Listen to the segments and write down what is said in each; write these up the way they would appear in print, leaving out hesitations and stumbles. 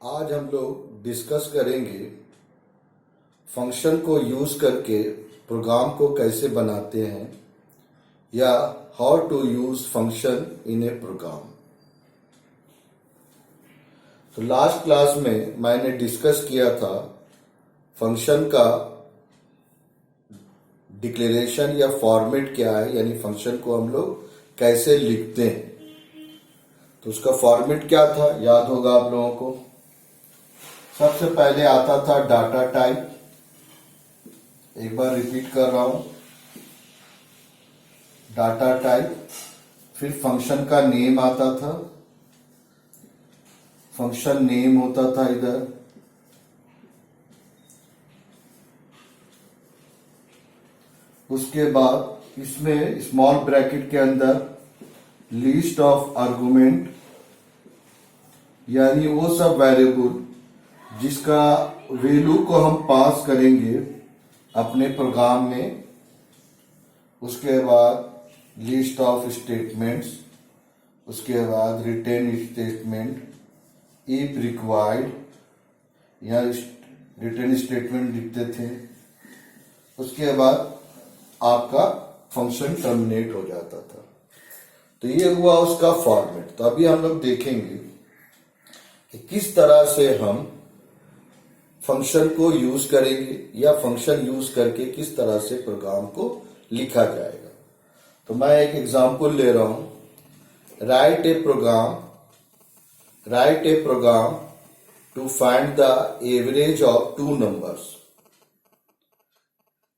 आज हम लोग डिस्कस करेंगे फंक्शन को यूज करके प्रोग्राम को कैसे बनाते हैं या how to use function in a program. तो लास्ट क्लास में मैंने डिस्कस किया था फंक्शन का डिक्लेरेशन या फॉर्मेट क्या है, यानी फंक्शन को हम लोग कैसे लिखते हैं। तो उसका फॉर्मेट क्या था याद होगा आप लोगों को। सबसे पहले आता था डाटा टाइप। एक बार रिपीट कर रहा हूं, डाटा टाइप। फिर फंक्शन का नेम आता था, फंक्शन नेम होता था इधर। उसके बाद इसमें स्मॉल ब्रैकेट के अंदर लिस्ट ऑफ आर्गुमेंट, यानी वो सब वेरिएबल जिसका वैल्यू को हम पास करेंगे अपने प्रोग्राम में। उसके बाद लिस्ट ऑफ स्टेटमेंट्स, उसके बाद रिटर्न स्टेटमेंट इफ रिक्वायर्ड, या रिटर्न स्टेटमेंट लिखते थे। उसके बाद आपका फंक्शन टर्मिनेट हो जाता था। तो ये हुआ उसका फॉर्मेट। तो अभी हम लोग देखेंगे कि किस तरह से हम फंक्शन को यूज करेंगे या फंक्शन यूज करके किस तरह से प्रोग्राम को लिखा जाएगा। तो मैं एक एग्जांपल ले रहा हूं। Write a program to find the average of two numbers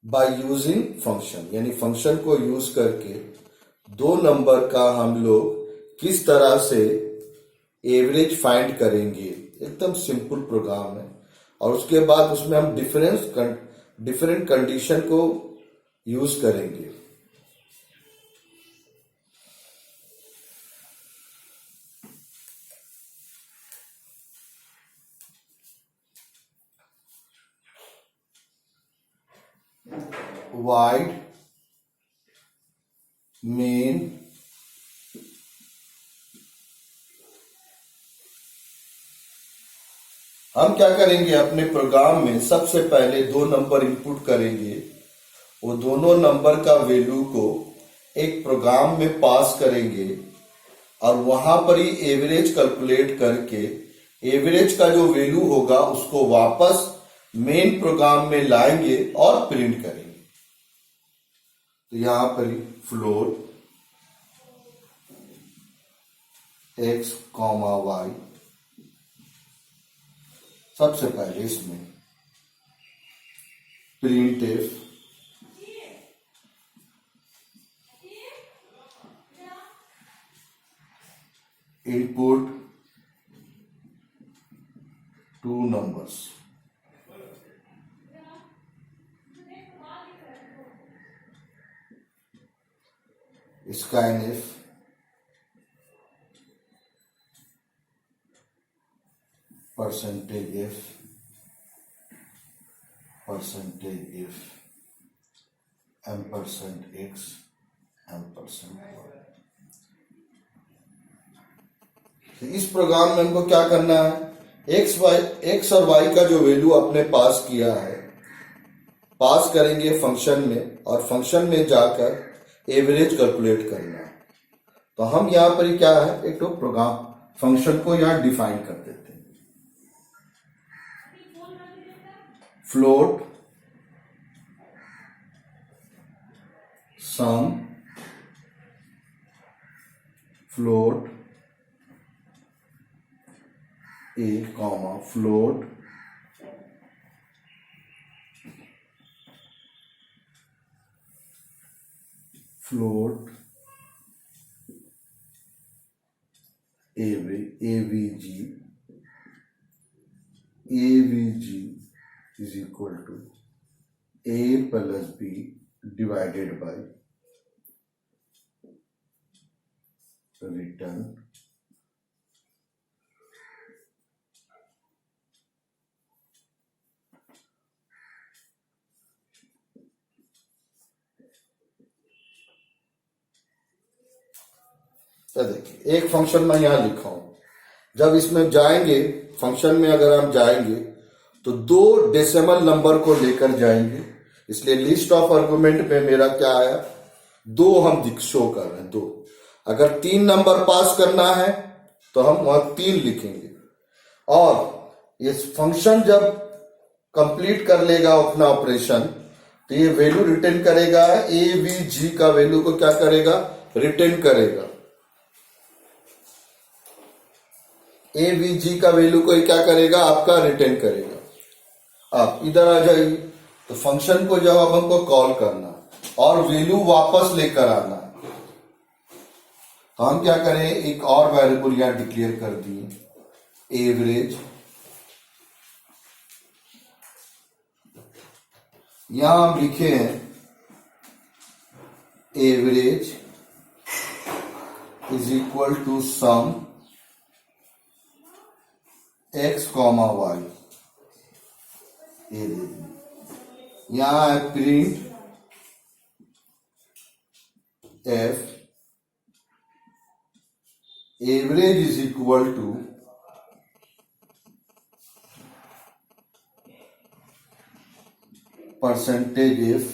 by using function, यानी फंक्शन को यूज करके दो नंबर का हम लोग किस तरह से एवरेज फाइंड करेंगे। एकदम सिंपल प्रोग्राम है। और उसके बाद उसमें हम डिफरेंट कंडीशन को यूज करेंगे। वाइड मेन हम क्या करेंगे, अपने प्रोग्राम में सबसे पहले दो नंबर इनपुट करेंगे। वो दोनों नंबर का वैल्यू को एक प्रोग्राम में पास करेंगे और वहां पर ही एवरेज कैलकुलेट करके एवरेज का जो वैल्यू होगा उसको वापस मेन प्रोग्राम में लाएंगे और प्रिंट करेंगे। तो यहां पर ही फ्लोट एक्स कॉमा वाई, सबसे पहले इसमें print F input two numbers, scanf percentage F ampersand X ampersand Y. इस प्रोग्राम में हमको क्या करना है, एक्स और वाई का जो वैल्यू आपने पास किया है पास करेंगे फंक्शन में, और फंक्शन में जाकर एवरेज कैलकुलेट करना है। तो हम यहां पर क्या है, एक तो प्रोग्राम फंक्शन को यहां डिफाइन कर देते हैं। Float sum float A comma float AVG is equal to a plus b divided by return तो देखिए एक फंक्शन मैं यहां लिखा हूं जब इसमें जाएंगे, फंक्शन में अगर हम जाएंगे तो 2 डेसिमल नंबर को लेकर जाएंगे, इसलिए लिस्ट ऑफ आर्गुमेंट में मेरा क्या आया, 2 हम शो कर रहे हैं 2। अगर 3 नंबर पास करना है तो हम वहां 3 लिखेंगे, और ये फंक्शन जब कंप्लीट कर लेगा अपना ऑपरेशन तो ये वैल्यू रिटर्न करेगा, एवीजी का वैल्यू को क्या करेगा, रिटर्न करेगा। एवीजी का वैल्यू को क्या करेगा, आपका रिटर्न करेगा। आप इधर आ जाइए, तो फंक्शन को जब अब हमको कॉल करना और वैल्यू वापस लेकर आना, तो हम क्या करें, एक और वेरिएबल यहां डिक्लेयर कर दिए, एवरेज। यहां हम लिखे हैं average is equal to sum x, y। ये देखिए यहां है print f average is equal to percentage F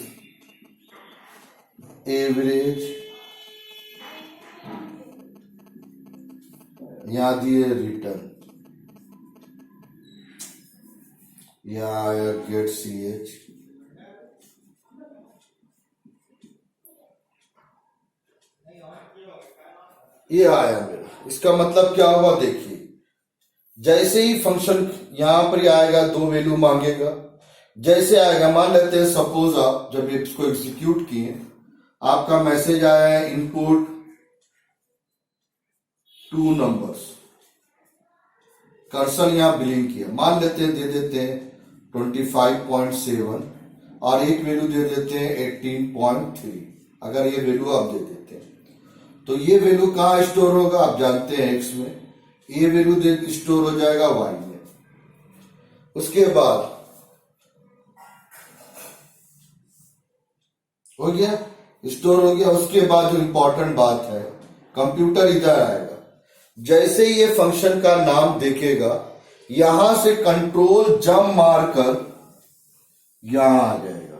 average, यहां दिए रिटर्न, या गेट CH, ये आया मेरा। इसका मतलब क्या हुआ, देखिए जैसे ही फंक्शन यहां पर ही आएगा 2 वैल्यू मांगेगा, जैसे आएगा, मान लेते हैं सपोज आप जब इसको एग्जीक्यूट किए, आपका मैसेज आया है इनपुट 2 नंबर्स, कर्सर यहां बिलिंग किया, मान लेते हैं दे देते हैं 25.7 और एक वैल्यू दे देते हैं 18.3। अगर ये वैल्यू आप दे देते हैं तो ये वैल्यू कहां स्टोर होगा, आप जानते हैं एक्स में, ये वैल्यू स्टोर हो जाएगा वाई में। उसके बाद हो गया, स्टोर हो गया। उसके बाद जो इंपॉर्टेंट बात है, कंप्यूटर इधर आएगा, जैसे ही ये फंक्शन का नाम देखेगा यहां से कंट्रोल जंप मारकर यहां आ जाएगा,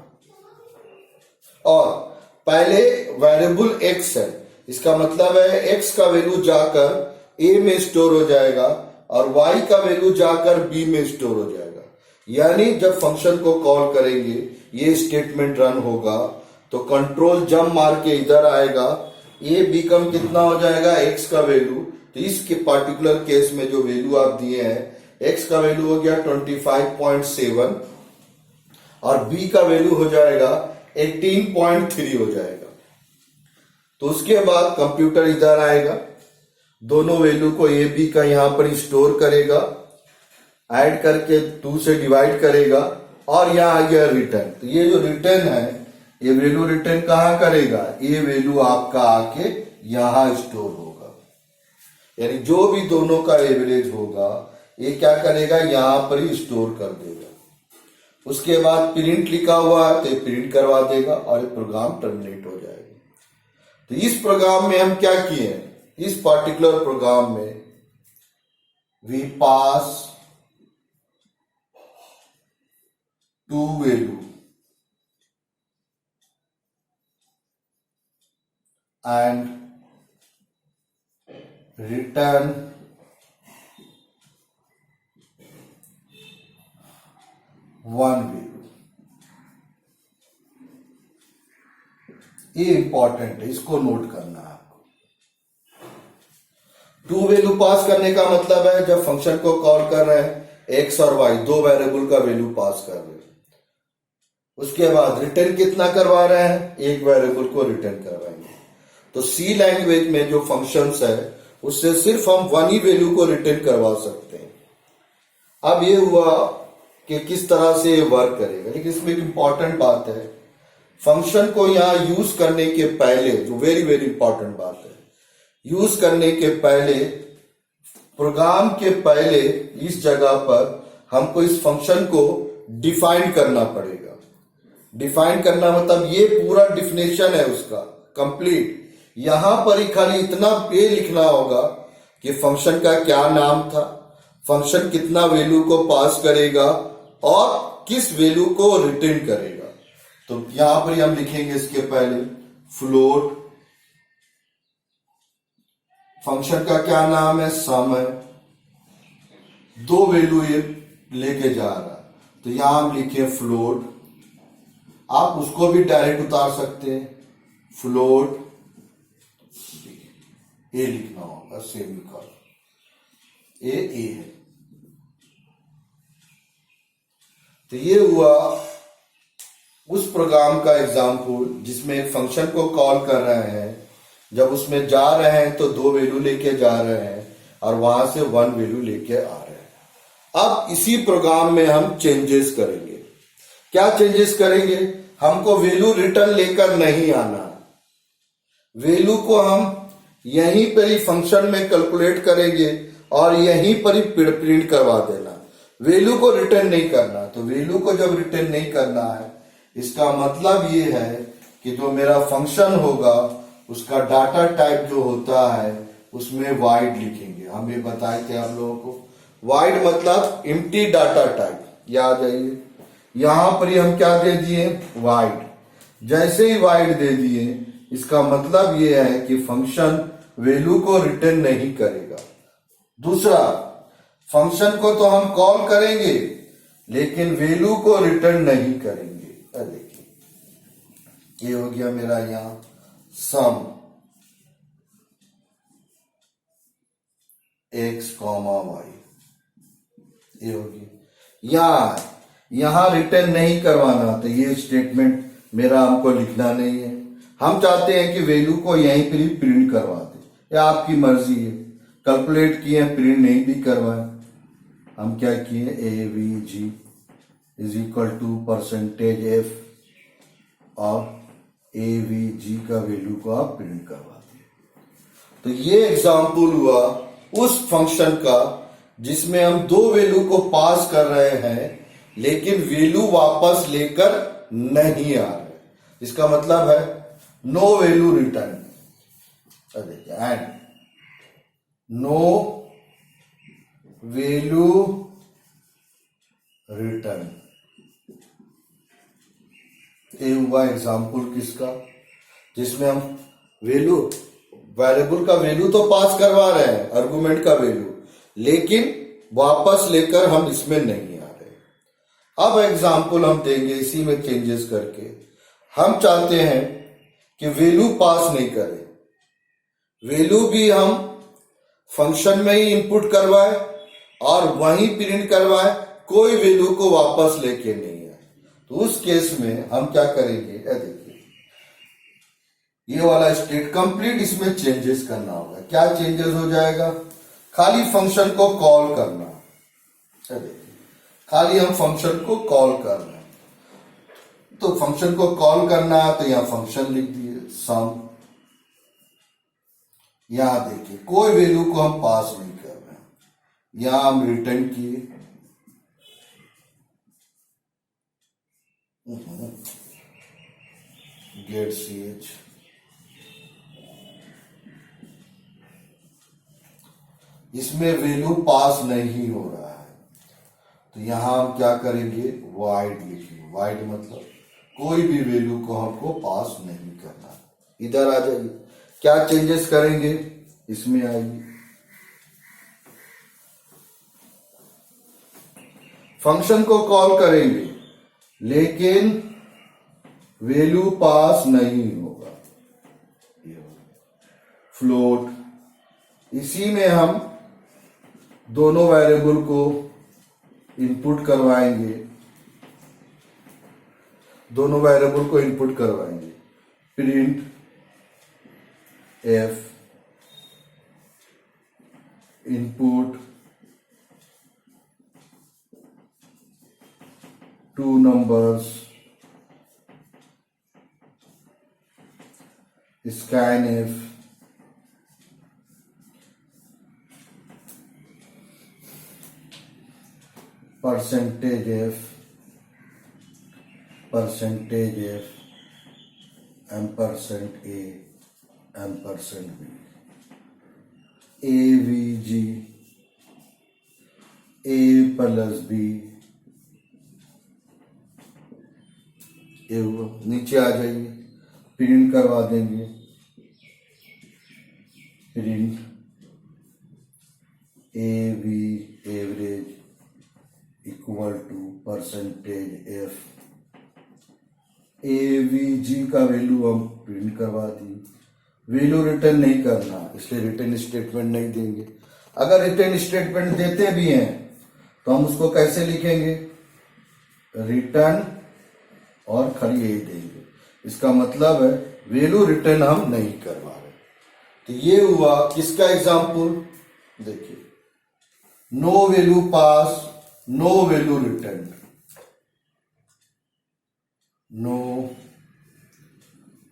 और पहले वेरिएबल x है, इसका मतलब है x का वैल्यू जाकर a में स्टोर हो जाएगा और y का वैल्यू जाकर b में स्टोर हो जाएगा। यानी जब फंक्शन को कॉल करेंगे, ये स्टेटमेंट रन होगा तो कंट्रोल जंप मार के इधर आएगा, a बिकम कितना हो जाएगा, x का वैल्यू। तो इसके पार्टिकुलर केस में जो वैल्यू आप दिए हैं, x का वैल्यू हो गया 25.7 और b का वैल्यू हो जाएगा 18.3 हो जाएगा। तो उसके बाद कंप्यूटर इधर आएगा, दोनों वैल्यू को a b का यहां पर स्टोर करेगा, ऐड करके 2 से डिवाइड करेगा और यहां आ गया रिटर्न। तो ये जो रिटर्न है, ये वैल्यू रिटर्न कहां करेगा, ये वैल्यू आपका आके यहां स्टोर होगा। यानी जो भी दोनों का एवरेज होगा ये क्या करेगा, यहां पर ही स्टोर कर देगा। उसके बाद प्रिंट लिखा हुआ है तो प्रिंट करवा देगा और ये प्रोग्राम टर्मिनेट हो जाएगा। तो इस प्रोग्राम में हम क्या किए, इस पार्टिकुलर प्रोग्राम में we pass 2 value and return one value। ये इंपॉर्टेंट है, इसको नोट करना है आपको। 2 वैल्यू पास करने का मतलब है जब फंक्शन को कॉल कर रहे हैं x और y, 2 वेरिएबल का वैल्यू पास कर रहे हैं। उसके बाद रिटर्न कितना करवा रहे हैं, एक वेरिएबल को रिटर्न करवाएंगे। तो सी लैंग्वेज में जो फंक्शंस है उससे सिर्फ हम 1 ही वैल्यू को रिटर्न करवा सकते हैं। अब ये हुआ कि किस तरह से ये वर्क करेगा, लेकिन इसमें एक इंपॉर्टेंट बात है, फंक्शन को यहां यूज करने के पहले, जो वेरी वेरी इंपॉर्टेंट बात है, यूज करने के पहले, प्रोग्राम के पहले इस जगह पर हमको इस फंक्शन को डिफाइन करना पड़ेगा। डिफाइन करना मतलब ये पूरा डिफिनेशन है उसका कंप्लीट। यहां पर ही खाली इतना पे लिखना होगा कि फंक्शन का क्या नाम था, फंक्शन कितना वैल्यू को पास करेगा और किस वैल्यू को रिटर्न करेगा। तो यहां पर हम लिखेंगे इसके पहले फ्लोट, फंक्शन का क्या नाम है, सम है, दो वैल्यू ये लेके जा रहा है, तो यहां हम लिखे फ्लोट। आप उसको भी डायरेक्ट उतार सकते हैं, फ्लोट ए लिखना होगा, सेमीकोलन, ए है। तो ये हुआ उस प्रोग्राम का एग्जाम्पल जिसमें एक फंक्शन को कॉल कर रहे हैं, जब उसमें जा रहे हैं तो दो वैल्यू लेके जा रहे हैं और वहां से वन वैल्यू लेके आ रहे हैं। अब इसी प्रोग्राम में हम चेंजेस करेंगे। क्या चेंजेस करेंगे, हमको वैल्यू रिटर्न लेकर नहीं आना, वैल्यू को हम यहीं पर ही फंक्शन में कैलकुलेट करेंगे और यहीं पर ही प्रिंट करवा देना, वैल्यू को रिटर्न नहीं करना। तो वैल्यू को जब रिटर्न नहीं करना है, इसका मतलब ये है कि जो मेरा फंक्शन होगा उसका डाटा टाइप जो होता है उसमें वाइड लिखेंगे। हम ये बताए थे आप लोगों को, वाइड मतलब एम्प्टी डाटा टाइप, याद आइए। यहां पर ही हम क्या दे दिए, वाइड। जैसे ही वाइड दे दिए, इसका मतलब ये है कि फंक्शन वैल्यू को रिटर्न नहीं करेगा। दूसरा, फंक्शन को तो हम कॉल करेंगे लेकिन वैल्यू को रिटर्न नहीं करेंगे। देखिए, ये हो गया मेरा यहां सम x, y, ये होगी। यहां रिटर्न नहीं करवाना, तो ये स्टेटमेंट मेरा हमको लिखना नहीं है। हम चाहते हैं कि वैल्यू को यहीं पर ही प्रिंट करवा दे, या आपकी मर्जी है। कैलकुलेट किए, प्रिंट नहीं भी करवाए, हम क्या किए, AVG is equal to %f और AVG का वैल्यू को आप प्रिंट करवा दिए। तो ये एग्जाम्पल हुआ उस फंक्शन का जिसमें हम दो वैल्यू को पास कर रहे हैं लेकिन वैल्यू वापस लेकर नहीं आ रहे। इसका मतलब है no value return, and no value return. ये हुआ एग्जाम्पल किसका, जिसमें हम वैल्यू, वेरिएबल का वैल्यू तो पास करवा रहे हैं, आर्गुमेंट का वैल्यू, लेकिन वापस लेकर हम इसमें नहीं आ रहे। अब एग्जाम्पल हम देंगे इसी में चेंजेस करके। हम चाहते हैं कि वैल्यू पास नहीं करें, वैल्यू भी हम फंक्शन में ही इनपुट करवाए और वहीं प्रिंट करवाए, कोई वैल्यू को वापस लेके नहीं आए। तो उस केस में हम क्या करेंगे, देखिए ये वाला स्टेट कंप्लीट, इसमें चेंजेस करना होगा। क्या चेंजेस हो जाएगा, खाली फंक्शन को कॉल करना, खाली हम फंक्शन को कॉल कर रहे हैं, तो फंक्शन को कॉल करना है तो यहां फंक्शन लिख दिए सम। यहां देखिए कोई वैल्यू को हम पास नहीं कर रहे हैं, यहां हम रिटर्न किए, गेट ch, इसमें वैल्यू पास नहीं हो रहा है, तो यहां हम क्या करेंगे, वाइड लिखेंगे। वाइड मतलब कोई भी वैल्यू को हमको पास नहीं करना। इधर आ जाइए, क्या चेंजेस करेंगे, इसमें आइए, फंक्शन को कॉल करेंगे लेकिन वैल्यू पास नहीं होगा, फ्लोट, इसी में हम दोनों वेरिएबल को इनपुट करवाएंगे, दोनों वेरिएबल को इनपुट करवाएंगे, print f input two numbers scanf %f %a %b। AVG A plus B, ये हुआ। नीचे आ जाइए, प्रिंट करवा देंगे, print AV average equal to percentage F। AVG का वैल्यू हम प्रिंट करवा दी, वैल्यू रिटर्न नहीं करना, इसलिए रिटर्न स्टेटमेंट नहीं देंगे। अगर रिटर्न स्टेटमेंट देते भी हैं तो हम उसको कैसे लिखेंगे, रिटर्न और खाली यही देंगे। इसका मतलब है वैल्यू रिटर्न हम नहीं करवा रहे। तो ये हुआ किसका एग्जाम्पल, देखिए, no value pass, no value return, no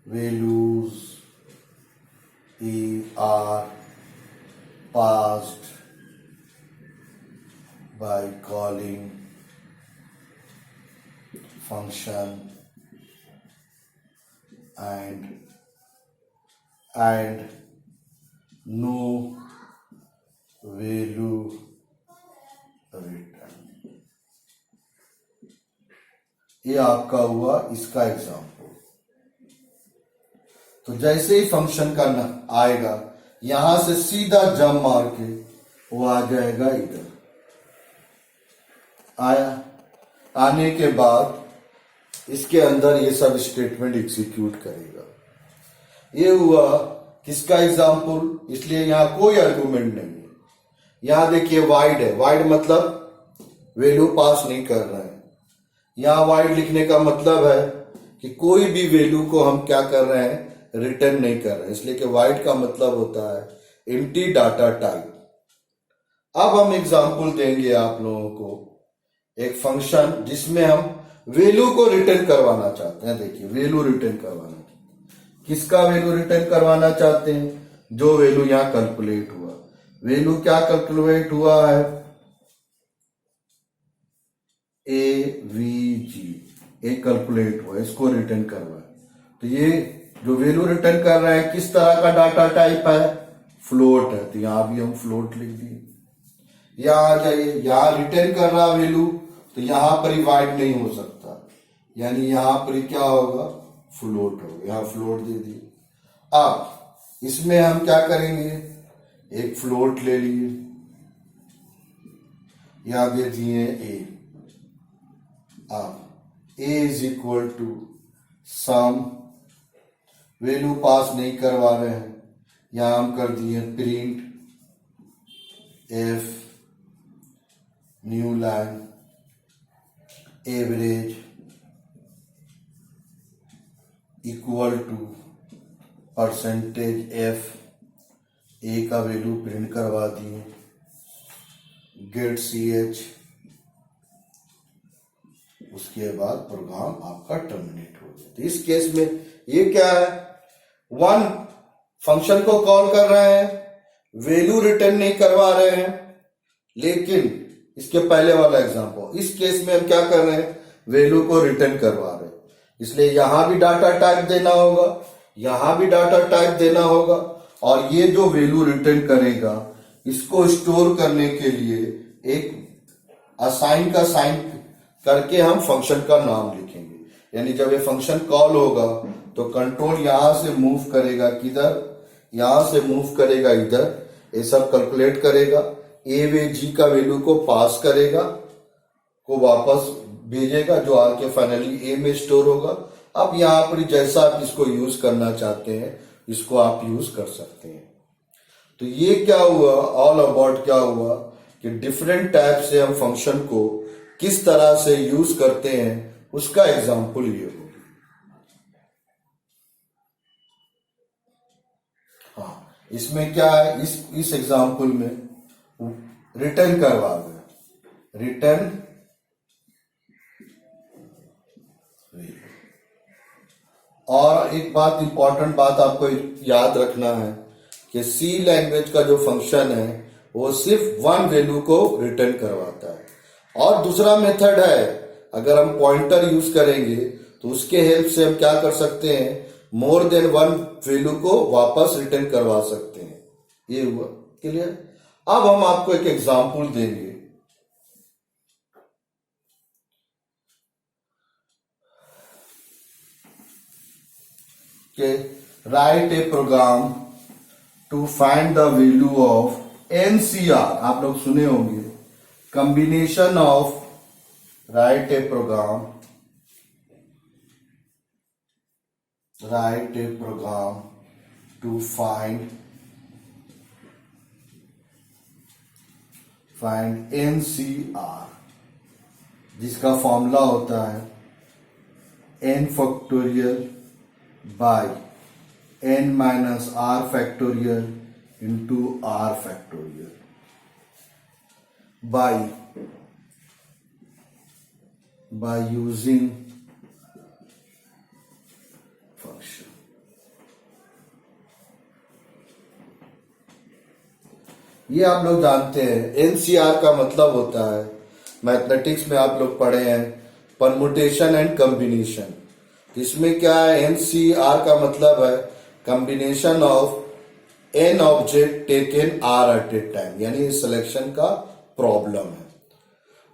values are passed by calling function and no value return। ये आपका हुआ इसका एग्जाम्पल। तो जैसे ही फंक्शन का आएगा, यहां से सीधा जंप मार के वो आ जाएगा इधर। आया, आने के बाद इसके अंदर ये सब स्टेटमेंट एग्जीक्यूट करेगा। ये हुआ किसका एग्जाम्पल, इसलिए यहां कोई आर्गुमेंट नहीं है। यहां देखिए वाइड है, वाइड मतलब वैल्यू पास नहीं कर रहा है। यहां वाइड लिखने का मतलब है कि कोई भी वैल्यू को हम क्या कर रहे हैं, रिटर्न नहीं कर रहे, इसलिए कि वाइड का मतलब होता है एम्प्टी डाटा टाइप। अब हम एग्जांपल देंगे आप लोगों को एक फंक्शन जिसमें हम वैल्यू को रिटर्न करवाना चाहते हैं। देखिए, वैल्यू रिटर्न करवाना, किसका वैल्यू रिटर्न करवाना चाहते हैं, जो वैल्यू यहां कैलकुलेट हुआ। वैल्यू क्या कैलकुलेट हुआ है, AVG, ए कैलकुलेट हुआ, इसको रिटर्न करवा। तो ये जो वैल्यू रिटर्न कर रहा है किस तरह का डाटा टाइप है, फ्लोट है, तो यहां भी हम फ्लोट लिख दिए। यहां आ जाइए, यहां रिटर्न कर रहा वैल्यू, तो यहां पर ही वाइड नहीं हो सकता, यानी यहां पर ही क्या होगा, फ्लोट होगा, यहां फ्लोट दे दिए। अब इसमें हम क्या करेंगे, एक फ्लोट ले लिए, यहां दे दिए A। अब A is equal to sum, value pass नहीं करवा रहे हैं, यहां हम कर दिए print F new line average equal to percentage F। A का वैल्यू प्रिंट करवा दिए, गेट CH, उसके बाद प्रोग्राम आपका टर्मिनेट हो गया। तो इस केस में ये क्या है, वन फंक्शन को कॉल कर रहे हैं, वैल्यू रिटर्न नहीं करवा रहे हैं। लेकिन इसके पहले वाला एग्जांपल, इस केस में हम क्या कर रहे हैं, वैल्यू को रिटर्न करवा रहे हैं, इसलिए यहां भी डाटा टाइप देना होगा, यहां भी डाटा टाइप देना होगा। और ये जो वैल्यू रिटर्न करेगा, इसको स्टोर करने के लिए एक असाइन का साइन करके हम फंक्शन का नाम लिखेंगे। यानी जब ये फंक्शन कॉल होगा तो कंट्रोल यहां से मूव करेगा किधर, यहां से मूव करेगा इधर, ये सब कैलकुलेट करेगा, AVG का वैल्यू को पास करेगा, को वापस भेजेगा, जो आके फाइनली A में स्टोर होगा। अब यहां पर जैसा आप इसको यूज करना चाहते हैं, इसको आप यूज कर सकते हैं। तो ये क्या हुआ, ऑल अबाउट क्या हुआ कि डिफरेंट टाइप से हम फंक्शन को किस तरह से यूज करते हैं, उसका एग्जाम्पल ये हो। हाँ, इसमें क्या है, इस एग्जाम्पल में रिटर्न करवा गया, रिटर्न और एक बात, इंपॉर्टेंट बात आपको याद रखना है कि C लैंग्वेज का जो फंक्शन है वो सिर्फ वन वैल्यू को रिटर्न करवाता है। और दूसरा मेथड है, अगर हम पॉइंटर यूज करेंगे तो उसके हेल्प से हम क्या कर सकते हैं, मोर देन वन वैल्यू को वापस रिटर्न करवा सकते हैं। ये हुआ। क्लियर? अब हम आपको एक एग्जाम्पल देंगे कि write a program to find the value of NCR. आप लोग सुने होंगे, combination of, write a program to find NCR, जिसका फॉर्मूला होता है n factorial by n minus R factorial into R factorial by using function। ये आप लोग जानते हैं, एनसीआर का मतलब होता है, मैथमेटिक्स में आप लोग पढ़े हैं, परमुटेशन एंड कॉम्बिनेशन। इसमें क्या है, एनसीआर का मतलब है combination of N object taken R at a time, यानी सिलेक्शन का प्रॉब्लम है।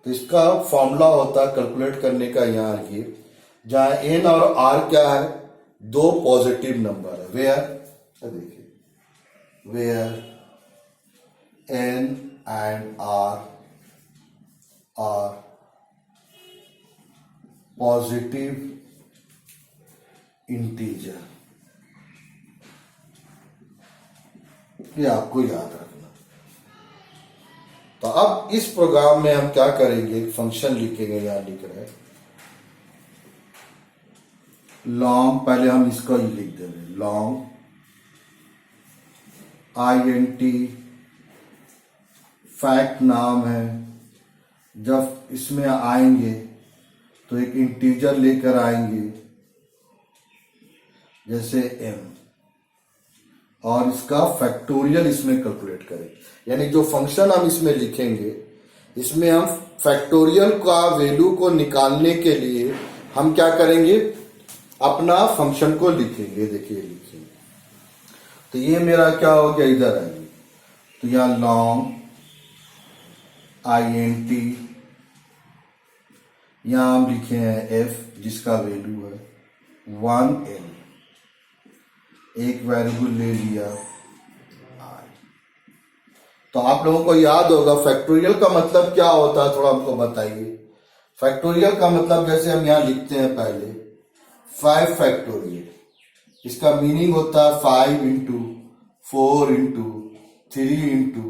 तो इसका फॉर्मूला होता है कैलकुलेट करने का यहाँ ये, जहां एन और आर क्या है, दो पॉजिटिव नंबर है। देखिए, where n and r are positive integer। ये आपको याद रखना। तो अब इस प्रोग्राम में हम क्या करेंगे, फंक्शन लिखेंगे, यहां लिख रहे हैं लॉन्ग, पहले हम इसका ही लिख दे रहे, लॉन्ग INT फैक्ट नाम है। जब इसमें आएंगे तो एक इंटीजर लेकर आएंगे जैसे m, और इसका फैक्टोरियल इसमें कैलकुलेट करें। यानी जो फंक्शन हम इसमें लिखेंगे, इसमें हम फैक्टोरियल का वैल्यू को निकालने के लिए हम क्या करेंगे, अपना फंक्शन को लिखेंगे। देखिए लिखेंगे, तो ये मेरा क्या हो गया, इधर आइए, तो यहां लॉन्ग INT, यहां हम लिखे हैं f, जिसका वैल्यू है 1l, एक वेरिएबल ले लिया i। तो आप लोगों को याद होगा फैक्टोरियल का मतलब क्या होता है, थोड़ा हमको बताइए। फैक्टोरियल का मतलब जैसे हम यहां लिखते हैं पहले 5 फैक्टोरियल, इसका मीनिंग होता है 5 इंटू 4 इंटू 3 इंटू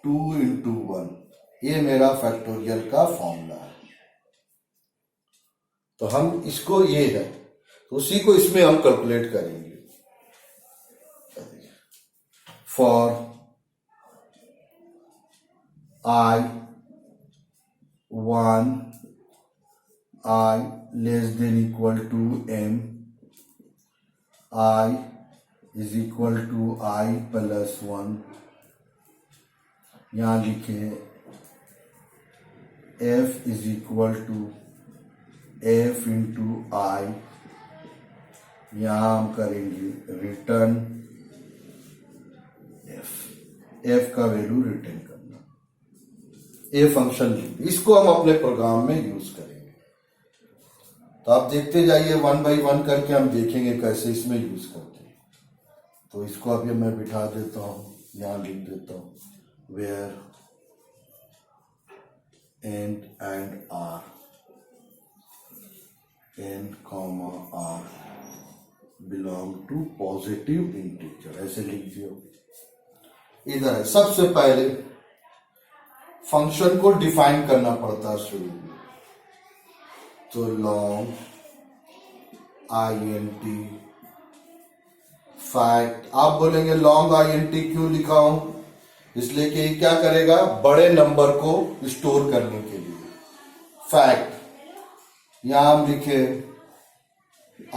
2 इंटू 1। ये मेरा फैक्टोरियल का फॉर्मूला है। तो हम इसको, ये है, तो उसी को इसमें हम कैलकुलेट करेंगे। For i 1 i less than equal to m, i is equal to i plus 1, यहां लिखे f is equal to f into i, यहां हम करेंगे रिटर्न f का वैल्यू रिटर्न करना। ये फंक्शन इसको हम अपने प्रोग्राम में यूज करेंगे। तो आप देखते जाइए, 1 बाई 1 करके हम देखेंगे कैसे इसमें यूज करते हैं। तो इसको अभी मैं बिठा देता हूं, यहां लिख देता हूं where and r, n, r belong to positive integer, ऐसे लिख दियो। इधर है, सबसे पहले फंक्शन को डिफाइन करना पड़ता है शुरू में। तो लॉन्ग INT फैक्ट, आप बोलेंगे लॉन्ग INT क्यों लिखा हूं, इसलिए कि क्या करेगा, बड़े नंबर को स्टोर करने के लिए। फैक्ट यहां हम लिखे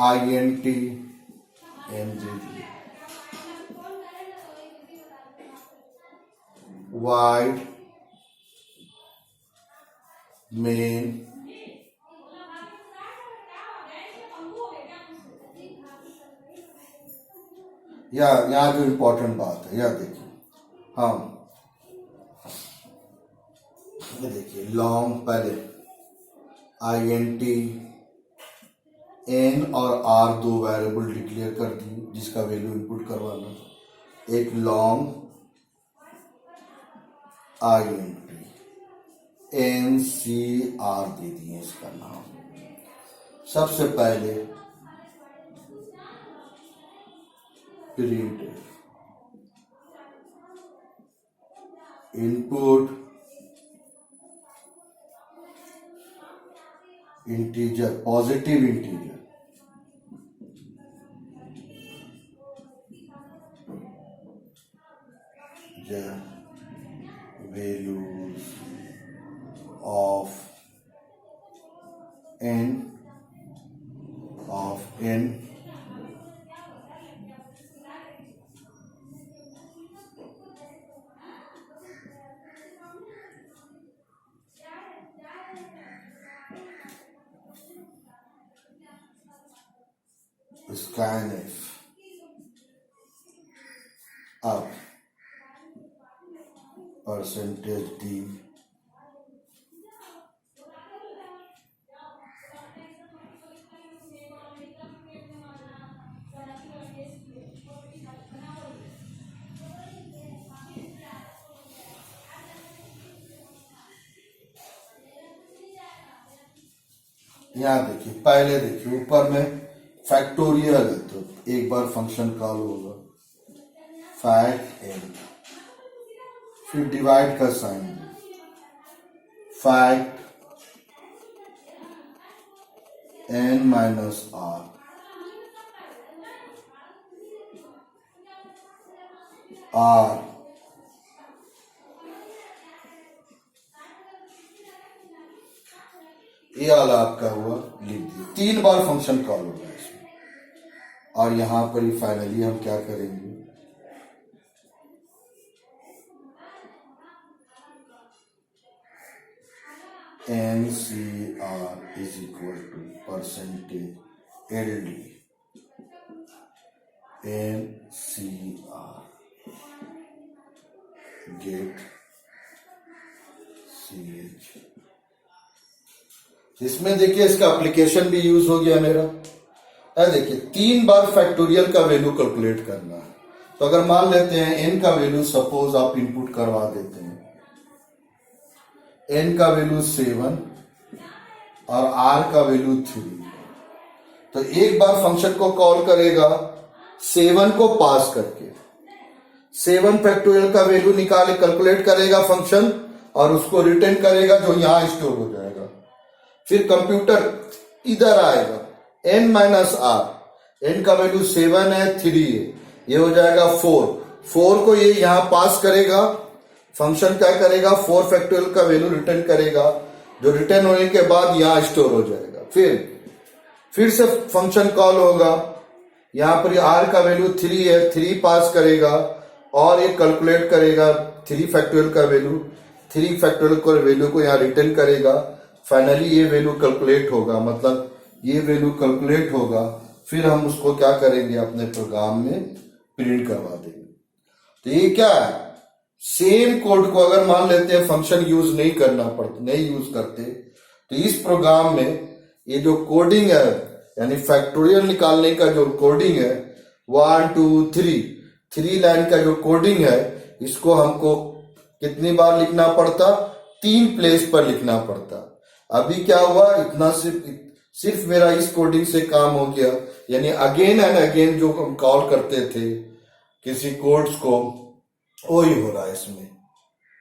INT वाइड मेन, या यहां जो इंपॉर्टेंट बात है, यह देखिए हम ये देखिए लॉन्ग पहले INT n और r दो वेरिएबल डिक्लेयर कर दिए जिसका वैल्यू इनपुट करवाना था। एक लॉन्ग INT NCR दे दिए इसका नाम। सबसे पहले print input integer, positive integer, the values of n scanf। अब %d यहाँ देखिए, पहले देखिए ऊपर में फैक्टोरियल है तो एक बार फंक्शन कॉल होगा फैक्ट n, फिर डिवाइड का sign fact n minus r, ये वाला आपका हुआ लिख दिया। 3 बार फंक्शन कॉल होगा इसमें। और यहां पर ही फाइनली हम क्या करेंगे, NCR is equal to %LD NCR get CH। इसमें देखिए इसका एप्लीकेशन भी यूज हो गया मेरा। देखिए 3 बार फैक्टोरियल का वैल्यू कैलकुलेट करना है। तो अगर मान लेते हैं n का वैल्यू सपोज आप इनपुट करवा देते हैं, n का वैल्यू 7 और r का वैल्यू 3, तो एक बार फंक्शन को कॉल करेगा 7 को पास करके, 7 फैक्टोरियल का वैल्यू निकाले कैलकुलेट करेगा फंक्शन और उसको रिटर्न करेगा जो यहां स्टोर हो जाएगा। फिर कंप्यूटर इधर आएगा n माइनस r, n का वैल्यू 7 है 3 है, ये हो जाएगा 4 को ये यहां पास करेगा, फंक्शन क्या करेगा 4 फैक्टोरियल का वैल्यू रिटर्न करेगा जो रिटर्न होने के बाद यहां स्टोर हो जाएगा। फिर से फंक्शन कॉल होगा, यहां पर r का वैल्यू 3 है 3 पास करेगा और ये कैलकुलेट करेगा 3 फैक्टोरियल का वैल्यू, 3 फैक्टोरियल का वैल्यू को यहां रिटर्न करेगा। फाइनली ये वैल्यू कैलकुलेट होगा, मतलब ये वैल्यू कैलकुलेट होगा, फिर हम उसको क्या करेंगे अपने प्रोग्राम में प्रिंट करवा देंगे। तो ये क्या है, सेम कोड को अगर मान लेते हैं फंक्शन यूज नहीं करना पड़ता, नहीं यूज करते, तो इस प्रोग्राम में ये जो कोडिंग है यानी फैक्टोरियल निकालने का जो कोडिंग है 1 2 3 लाइन का जो कोडिंग है, इसको हमको कितनी बार लिखना पड़ता, 3 प्लेस पर लिखना पड़ता। अभी क्या हुआ, इतना सिर्फ मेरा इस कोडिंग से काम हो गया, यानी अगेन एंड अगेन जो हम कॉल करते थे किसी कोड्स को, वही हो रहा है इसमें,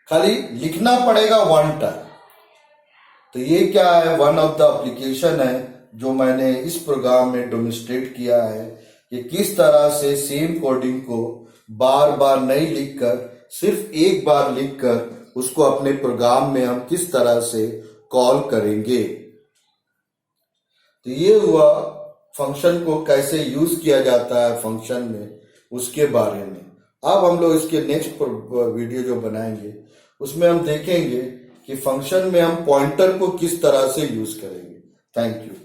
खाली लिखना पड़ेगा 1 टाइम। तो ये क्या है, वन ऑफ द एप्लीकेशन है जो मैंने इस प्रोग्राम में डेमोंस्ट्रेट किया है कि किस तरह से सेम कोडिंग को बार बार नहीं लिखकर सिर्फ एक बार लिखकर उसको अपने प्रोग्राम में हम किस तरह से कॉल करेंगे। तो ये हुआ फंक्शन को कैसे यूज किया जाता है फंक्शन में, उसके बारे में। अब हम लोग इसके नेक्स्ट वीडियो जो बनाएंगे उसमें हम देखेंगे कि फंक्शन में हम पॉइंटर को किस तरह से यूज करेंगे। Thank you.